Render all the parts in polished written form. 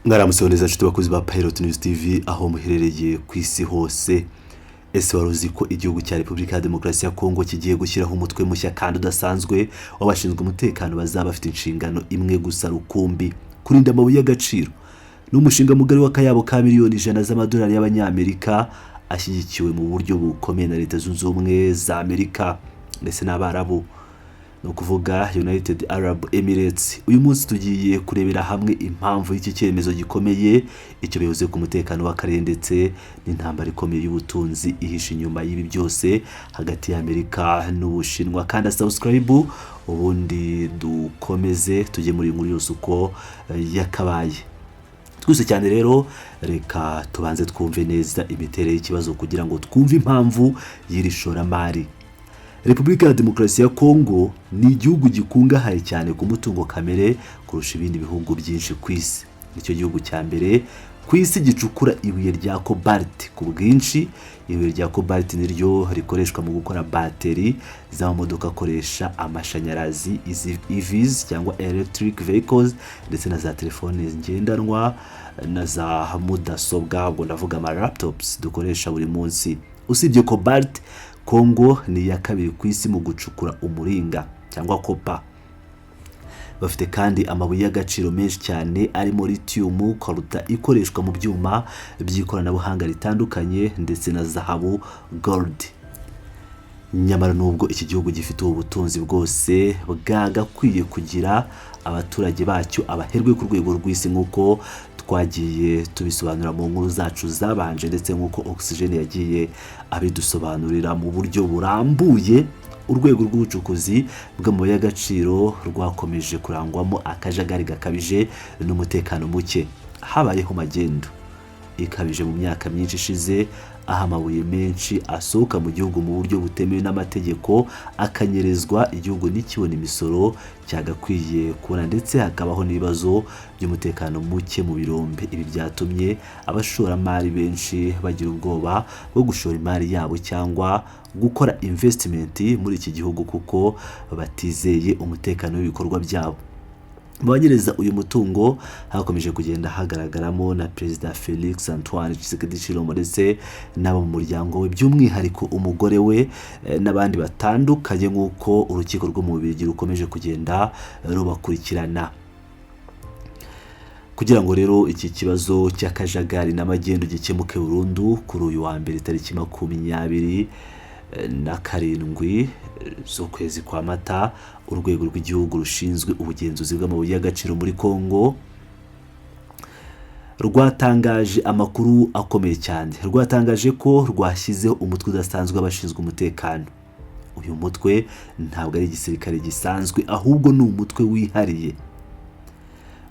Mwaramutse neza nshuti bakozi ba Pilot News TV aho muherereye ku isi hose. Ese waruzi ko igihugu cya Repubulika ya Demokarasi ya Kongo kigiye gushyiraho umutwe mushya kandi udasanzwe w'abashinzwe umutekano bazaba bafite inshingano imwe gusa rukumbi kurinda amabuye y'agaciro. N'umushinga mugari w'akayabo ka miliyoni 100 z'amadolari y'abanyamerika ashyigikiwe mu buryo bukomeye na Leta Zunze Ubumwe za Amerika ndetse n'Abarabu, no kuvuga United Arab Emirates. Uyu munsi tugiye kurebera hamwe impamvu y'iki cyemezo gikomeye, icyo bivuze ku mutekano w'akarere ndetse n'intambara ikomeye y'ubutunzi ihishe inyuma y'ibi byose hagati ya Amerika n'Ubushinwa. Kandi subscribe ubundi dukomeze tujye muri inkuru yose uko yakabaye. Twese cyane rero reka tubanze twumve neza imiterere y'ikibazo kugira ngo twumve impamvu y'iri shoramari. Repubulika ya Demokarasi ya Kongo ni igihugu gikungahaye cyane ku mutungo kamere kurusha ibindi bihugu byinshi ku isi. Nicyo gihugu cya mbere ku isi gicukura ibuye rya cobalt ku bwinshi. Ibuye rya cobalt niryo rikoreshwa mu gukora bateri z'amamodoka akoresha amashanyarazi, izi EVs cyangwa electric vehicles, ndetse na za telefone ngendanwa na za mudasobwa, ubwo ndavuga ama laptops dukoresha buri munsi. Usibye cobalt, Kongo ni iya kabiri ku isi mu gucukura umuringa cyangwa copper. Bafite kandi amabuye y'agaciro menshi cyane arimo lithium, coltan ikoreshwa mu byuma by'ikoranabuhanga ritandukanye, ndetse na zahabu, gold. Nyamara nubwo iki gihugu gifite ubutunzi bwose bwagakwiye kugira abaturage bacyo abaherwe ku rwego rw'isi nk'uko twagiye tubisobanura mu nkuru zacu zabanje, ndetse nk'uko Oxygen yagiye abidusobanurira mu buryo burambuye. Urwego rw'ubucukuzi bw'amabuye y'agaciro rwakomeje kurangwamo akajagari gakabije n'umutekano muke. Habayeho magendo ikabije mu myaka myinshi ishize, aho amabuye menshi asohoka mu gihugu mu buryo butemewe n'amategeko akanyerezwa, igihugu nikibona imisoro cyagakwiye kubona, ndetse hakabaho n'ibibazo by'umutekano muke mu birombe. Ibi byatumye abashoramari benshi bagira ubwoba bwo gushora imari yabo cyangwa gukora investment muri iki gihugu kuko batizeye umutekano w'ibikorwa byabo. Banyereza uyu mutungo hakomeje kugenda hagaragaramo na Perezida Felix Antoine Tshisekedi Tshilombo ndetse n'abo mu muryango we, by'umwihariko umugore we n'abandi batandukanye, nk'uko urukiko rwo mu Bubiligi rukomeje kugenda rubakurikirana. Kugira ngo rero iki kibazo cy'akajagari n'amagendo gikemuke burundu, kuri uyu wa mbere tariki 27 z'ukwezi kwa Mata, urwego rw'igihugu rushinzwe ubugenzuzi bw'amabuye y'agaciro muri Kongo rwatangaje amakuru akomeye cyane. Rwatangaje ko rwashyizeho umutwe udasanzwe w'abashinzwe umutekano. Uyu mutwe ntabwo ari igisirikare gisanzwe, ahubwo ni umutwe wihariye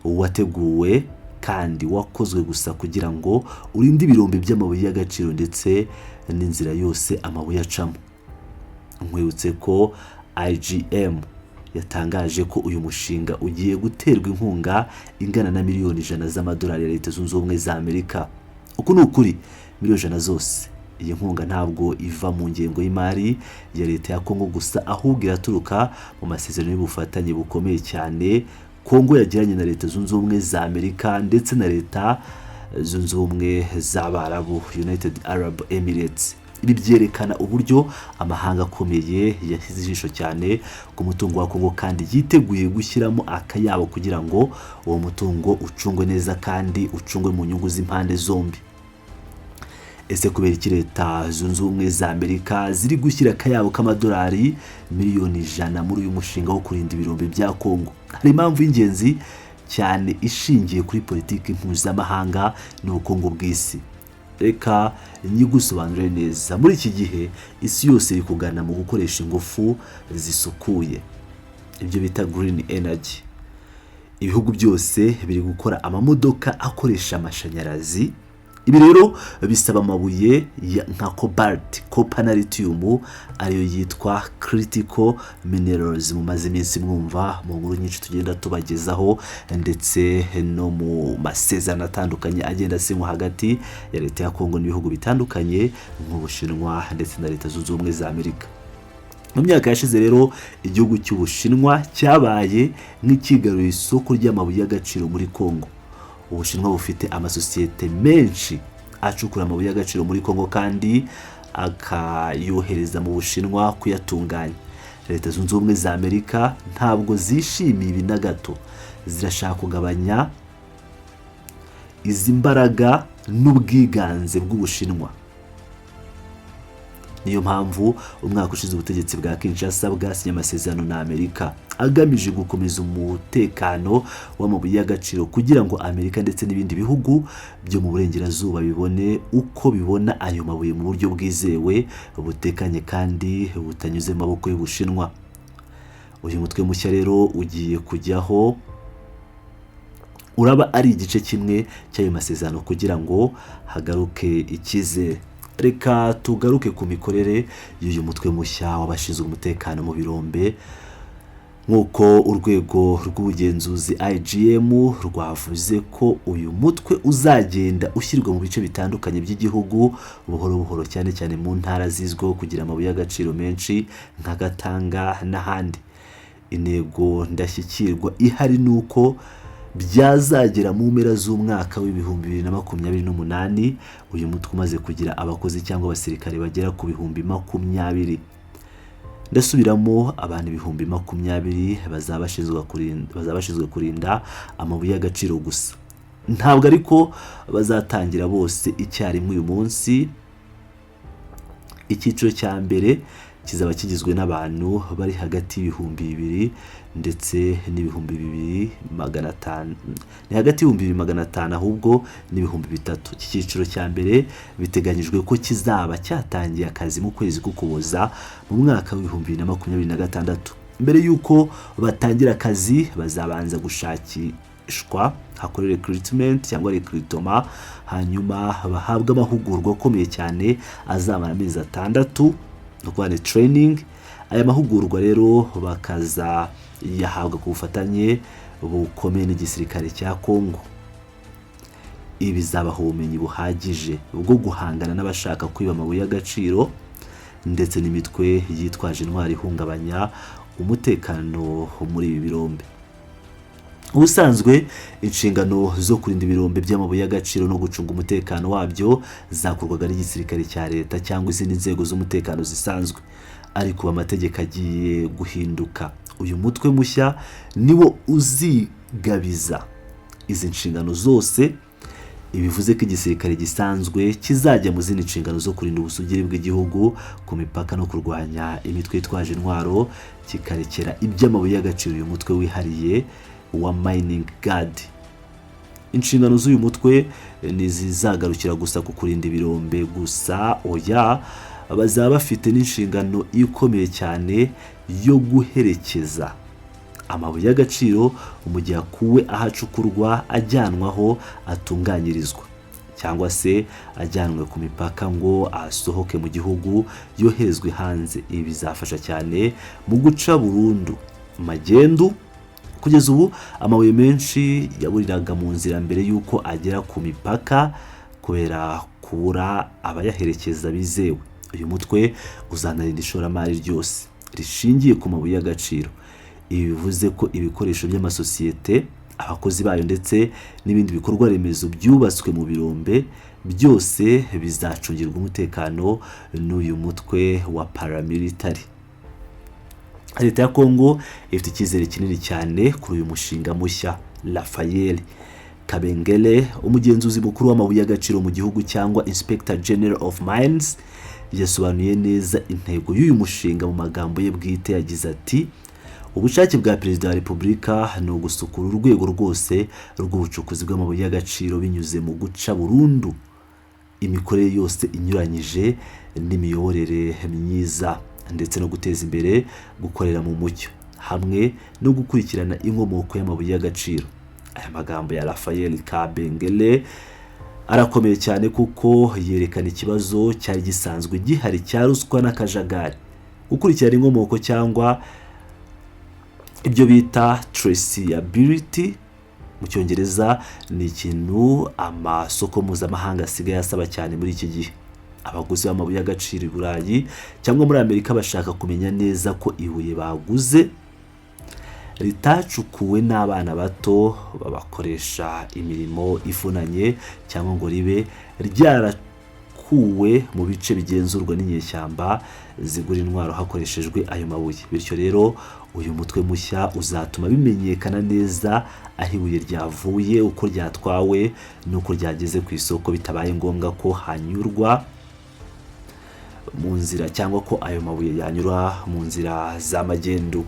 wateguwe kandi wakozwe gusa kugira ngo urinde ibirombe by'amabuye y'agaciro ndetse n'inzira yose amabuye acamo. Nkwibutse ko IGM yatangaje ko uyu mushinga ugiye guterwa inkunga ingana na miliyoni 100 z'amadolari ya Leta Zunze Ubumwe za Amerika. Uku ni ukuri, miliyoni 100 zose. Iyi nkunga ntabwo iva mu ngengo y'imari ya Leta ya Kongo gusa, ahubwo iraturuka mu masezerano y'ubufatanye bukomeye cyane Kongo yagiranye na Leta Zunze Ubumwe za Amerika ndetse na Leta Zunze Ubumwe z'Abarabu, United Arab Emirates. Ibi byerekana uburyo amahanga akomeye yashyize ijisho cyane ku mutungo wa Kongo kandi yiteguye gushyiramo akayabo kugira ngo uwo mutungo ucungwe neza kandi ucungwe mu nyungu z'impande zombi. Ese kubera iki Leta Zunze Ubumwe za Amerika ziri gushyira akayabo k'amadolari miliyoni 100 muri uyu mushinga wo kurinda ibirombe bya Kongo? Hari impamvu y'ingenzi cyane ishingiye kuri politiki mpuzamahanga n'ubukungu bw'isi. Reka nyigusobanurire neza. Muri iki gihe isi yose iri kugana mu gukoresha ingufu zisukuye, ibyo bita green energy. Ibihugu byose biri gukora amamodoka akoresha amashanyarazi. Ibi rero bisaba amabuye nka cobalt, copper na lithium, ariyo yitwa critical minerals mu maze iminsi mwumva mu nkuru nyinshi tugenda tubagezaho, ndetse no mu masezerano atandukanye agenda asinywa hagati ya Leta ya Kongo n'ibihugu bitandukanye nk'Ubushinwa ndetse na Leta Zunze Ubumwe za Amerika. Mu myaka yashize rero igihugu cy'Ubushinwa cyabaye nk'ikigarurira isoko ry'amabuye y'agaciro muri Kongo. Ubushinwa bufite amasosiyete menshi acukura amabuye y'agaciro muri Kongo kandi akayohereza mu Bushinwa kuyatunganya. Leta Zunze Ubumwe za Amerika ntabwo zishimiye ibi na gato, zirashaka kugabanya izi mbaraga n'ubwiganze bw'Ubushinwa. Niyo mpamvu umwaka ushize ubutegetsi bwa Kinshasa bwasinye amasezerano na Amerika agamije gukomeza umutekano w'amabuye y'agaciro kugira ngo Amerika ndetse n'ibindi bihugu byo mu burengerazuba bibone uko bibona ayo mabuye mu buryo bwizewe, butekanye kandi butanyuze mu maboko y'Ubushinwa. Uyu mutwe mushya rero ugiye kujyaho uraba ari igice kimwe cy'ayo masezerano kugira ngo hagaruke icyizere. Reka tugaruke ku mikorere y'uyu mutwe mushya w'abashinzwe umutekano mu birombe. Nk'uko urwego rw'ubugenzuzi IGM rwavuze ko uyu mutwe uzagenda ushyirwa mu bice bitandukanye by'igihugu buhoro buhoro, cyane cyane mu ntara zizwiho kugira amabuye y'agaciro menshi nka Gatanga n'ahandi. Intego ndashyikirwa ihari nuko byazagera mu mpera z'umwaka w'ibihumbi 2028 uyu mutwe umaze kugira abakozi cyangwa abasirikare bagera ku bihumbi 20. Ndasubiramo, abantu ibihumbi 20 bazabashinzwe kurinda amabuye y'agaciro gusa. Ntabwo ariko bazatangira bose icyarimwe uyu munsi. Icyiciro cya mbere kizaba kigizwe n'abantu bari hagati y'ibihumbi 2 ndetse n'ibihumbi 2,500. Ni hagati y'ibihumbi 2,500 ahubwo n'ibihumbi 3. Iki cyiciro cya mbere biteganyijwe ko kizaba cyatangiye akazi mu kwezi k'Ukuboza mu mwaka w'ibihumbi 2026. Mbere y'uko batangira akazi bazabanza gushakishwa, hakore recruitment cyangwa recruitment, hanyuma bahabwa amahugurwa akomeye cyane azamara amezi 6, no training. Aya mahugurwa rero bakaza yahabwa ku bufatanye bukomeye n'igisirikare cya Kongo. Ibi bizabaha ubumenyi buhagije bwo guhangana n'abashaka kwiba amabuye y'agaciro ndetse n'imitwe yitwaje intwari ihungabanya umutekano muri ibi birombe. Ubusanzwe inshingano zo kurinda ibirombe by'amabuye y'agaciro no gucunga umutekano wabyo zakorwaga n'igisirikare cya leta cyangwa izindi nzego z'umutekano zisanzwe, ariko amategeko agiye guhinduka. Uyu mutwe mushya niwo uzigabiza izi nshingano zose. Ibivuze ko igisirikare gisanzwe kizajya mu zindi nshingano zo kurinda ubusugire bw'igihugu ku mipaka no kurwanya imitwe yitwaje intwaro, kikarekera iby'amabuye y'agaciro uyu mutwe wihariye wa mining guard. Inshingano z'uyu mutwe ntizizagarukira gusa ku kurinda ibirombe gusa, oya, bazaba bafite n'inshingano ikomeye cyane yo guherekeza amabuye y'agaciro mu gihe akuwe ahacukurwa ajyanwaho atunganyirizwa, cyangwa se ajyanwe ku mipaka ngo asohoke mu gihugu yoherezwe hanze. Ibi bizafasha cyane mu guca burundu magendu. Kugeza ubu amabuye menshi yaburiraga mu nzira mbere y'uko agera ku mipaka kubera kubura abayaherekeza bizewe. Uyu mutwe uzanarinda ishoramari ryose rishingiye ku mabuye y'agaciro. Ibi bivuze ko ibikoresho by'amasosiyete, abakozi bayo ndetse n'ibindi bikorwa remezo byubatswe mu birombe byose bizacungirwa umutekano n'uyu mutwe wa paramilitary. Leta ya Kongo ifite icyizere kinini cyane kuri uyu mushinga mushya. Raphael Kabengele, umugenzuzi mukuru w'amabuye y'agaciro mu gihugu cyangwa Inspector General of Mines, yasobanuye neza intego y'uyu mushinga mu magambo ye bwite. Yagize ati, ubushake bwa Perezida wa Repubulika ni ugusukura urwego rwose rw'ubucukuzi bw'amabuye y'agaciro binyuze mu guca burundu imikorere yose inyuranyije n'imiyoborere myiza, ndetse no guteza imbere gukorera mu mucyo hamwe no gukurikirana inkomoko y'amabuye y'agaciro. Aya magambo ya Raphael Kabengele arakomeye cyane kuko yerekana ikibazo cyari gisanzwe gihari cya ruswa n'akajagari. Gukurikirana inkomoko cyangwa ibyo bita traceability mu Cyongereza ni ikintu amasoko mpuzamahanga asigaye asaba cyane muri iki gihe. Abaguzi b'amabuye y'agaciro i Burayi cyangwa muri Amerika bashaka kumenya neza ko ibuye baguze ritacukuwe n'abana bato babakoresha imirimo ivunanye cyangwa ngo ribe ryarakuwe mu bice bigenzurwa n'inyeshyamba zigura intwaro hakoreshejwe ayo mabuye. Bityo rero uyu mutwe mushya uzatuma bimenyekana neza aho ibuye ryavuye, uko ryatwawe n'uko ryageze ku isoko, bitabaye ngombwa ko hanyurwa mu nzira cyangwa ko ayo mabuye yanyura mu nzira z'amagendu.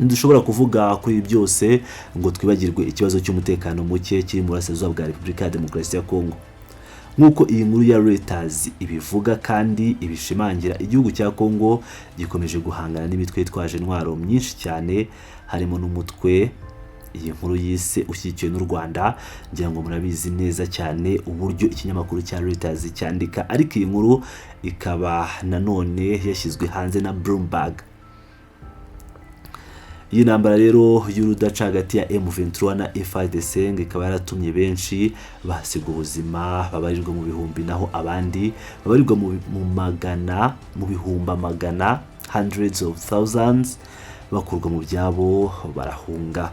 Ntidushobora kuvuga kuri byose ngo twibagirwe ikibazo cy'umutekano muke kiri mu burasirazuba bwa Repubulika ya Demokarasi ya Kongo. Nk'uko iyi nkuru ya Reuters ibivuga kandi ibishimangira, igihugu cya Kongo gikomeje guhangana n'imitwe yitwaje intwaro myinshi cyane, harimo n'umutwe iyi nkuru yise ushyigikiwe n'u Rwanda. Ngira ngo murabizi neza cyane uburyo ikinyamakuru cya Reuters cyandika, ariko iyi nkuru ikaba nanone yashyizwe hanze na Bloomberg. Iyi ntambara rero y'urudaca hagati ya M23 na FARDC ikaba yaratumye benshi basiga ubuzima, babarirwa mu bihumbi, naho abandi babarirwa mu bihumbi magana, hundreds of thousands, bakurwa mu byabo barahunga.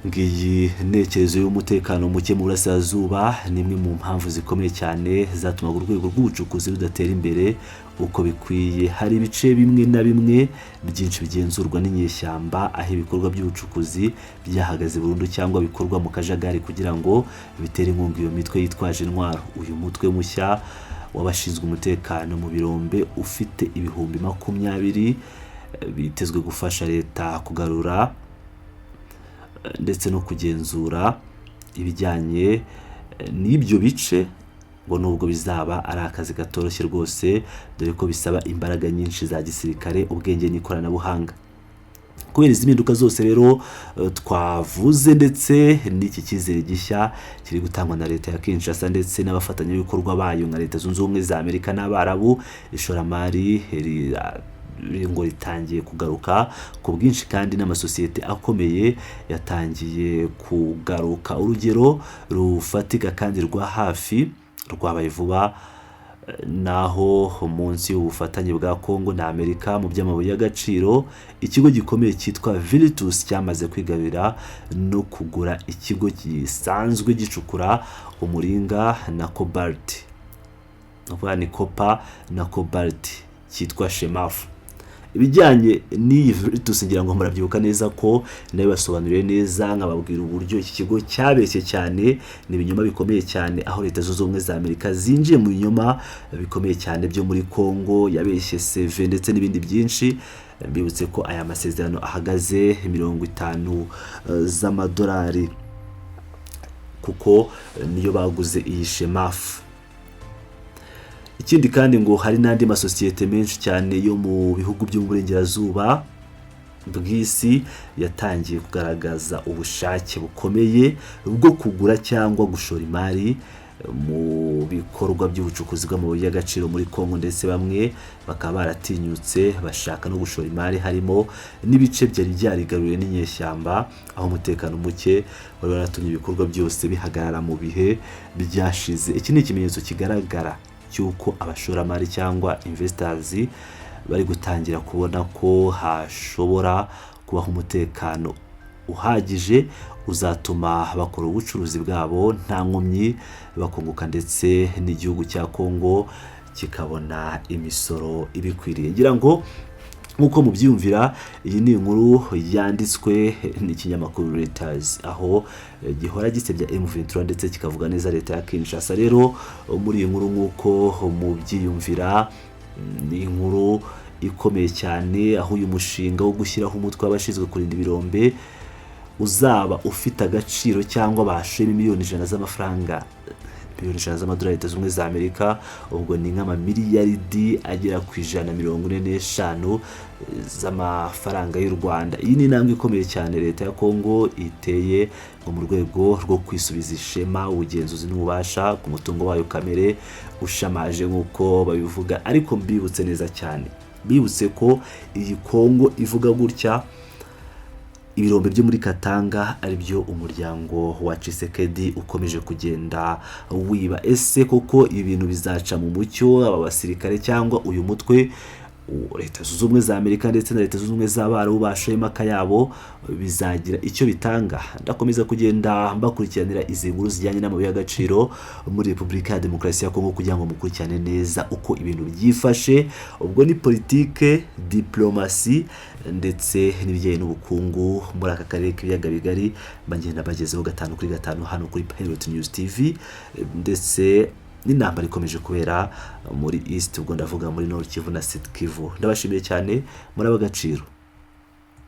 Ngiyi ntekerezo y'umutekano muke mu burasirazuba ni imwe mu mpamvu zikomeye cyane zatumaga urwego rw'ubucukuzi rudatera imbere uko bikwiye. Hari ibice bimwe na bimwe byinshi bigenzurwa n'inyeshyamba, aho ibikorwa by'ubucukuzi byahagaze burundu cyangwa bikorwa mu kajagari kugira ngo bitere inkunga iyo mitwe yitwaje intwaro. Uyu mutwe mushya w'abashinzwe umutekano mu birombe ufite ibihumbi 20 bitezwe gufasha leta kugarura ndetse no kugenzura ibijyanye n'ibyo bice, ngo nubwo bizaba ari akazi katoroshye rwose, dore ko bisaba imbaraga nyinshi za gisirikare, ubwenge n'ikoranabuhanga. Kubera izi mpinduka zose rero twavuze, ndetse n'iki cyizere gishya kiri gutangwa na leta ya Kinshasa ndetse n'abafatanyabikorwa bayo nka Leta Zunze Ubumwe za Amerika n'Abarabu, ishoramari ngo ritangiye kugaruka ku bwinshi kandi n'amasosiyete akomeye yatangiye kugaruka. Urugero rufatika kandi rwa hafi rwabaye vuba naho munsi y'ubufatanye bwa Kongo na Amerika mu by'amabuye y'agaciro, ikigo gikomeye cyitwa Virtus cyamaze kwigabira no kugura ikigo gisanzwe gicukura umuringa na cobalt, ni copper na cobalt, cyitwa Shemaf. Ibijyanye n'iyi Virtus ngira ngo murabyibuka neza ko nayo basobanuriye neza, nkababwira uburyo iki kigo cyabeshye cyane, ni ibinyoma bikomeye cyane, aho Leta Zunze Ubumwe za Amerika zinjiye mu binyoma bikomeye cyane byo muri Kongo, yabeshye CV ndetse n'ibindi byinshi. Mbibutse ko aya masezerano ahagaze 50 z'amadolari kuko niyo baguze iyi Shemaf. Ikindi kandi ngo hari n'andi masosiyete menshi cyane yo mu bihugu byo mu burengerazuba bw'isi yatangiye kugaragaza ubushake bukomeye bwo kugura cyangwa gushora imari mu bikorwa by'ubucukuzi bw'amabuye y'agaciro muri Kongo, ndetse bamwe bakaba baratinyutse bashaka no gushora imari harimo n'ibice byari byarigaruriwe n'inyeshyamba, aho umutekano muke wari waratumye ibikorwa byose bihagarara mu bihe byashize. Iki ni ikimenyetso kigaragara cyuko abashoramari cyangwa investors bari gutangira kubona ko hashobora kubaho umutekano uhagije uzatuma bakora ubucuruzi bwabo nta nkomyi bakunguka, ndetse n'igihugu cya Kongo kikabona imisoro ibikwiriye. Ngira ngo nk'uko mubyumvira, iyi ni inkuru yanditswe n'ikinyamakuru Reuters, aho gihora gisebya M23 ndetse kikavuga neza leta ya Kinshasa. Rero muri iyi nkuru nk'uko mubyiyumvira, ni inkuru ikomeye cyane, aho uyu mushinga wo gushyiraho umutwe w'abashinzwe kurinda ibirombe uzaba ufite agaciro cyangwa bashoye miliyoni 100 z'amafaranga, miliyoni 100 z'amadolari Leta Zunze Ubumwe za Amerika, ubwo ni nk'amamiliyaridi agera ku 145 z'amafaranga y'u Rwanda. Iyi ni intambwe ikomeye cyane leta ya Kongo iteye ngo mu rwego rwo kwisubiza ishema, ubugenzuzi n'ububasha ku mutungo wayo kamere ushamaje nk'uko babivuga. Ariko mbibutse neza cyane, bibutse ko iyi Kongo ivuga gutya, ibirombe byo muri Katanga ari byo umuryango wa Tshisekedi ukomeje kugenda wiba. Ese koko ibintu bizaca mu mucyo, aba basirikare cyangwa uyu mutwe leta zunze ubumwe za Amerika ndetse na leta zunze ubumwe z'Abarabu bashoyemo akayabo bizagira icyo bitanga. Ndakomeza kugenda mbakurikiranira izi nkuru zijyanye n'amabuye y'agaciro muri Repubulika ya Demokarasi ya Kongo kugira ngo mukurikirane neza uko ibintu byifashe. Ubwo ni politike, diplomasi ndetse n'ibijyanye n'ubukungu muri aka karere k'ibiyaga bigari, bagenda bagezeho 5 kuri 5 hano kuri Pilot News TV. Ndetse n'intambara ikomeje kubera muri East, ubwo ndavuga muri Nord Kivu na Sud Kivu. Ndabashimiye cyane muri abagaciro.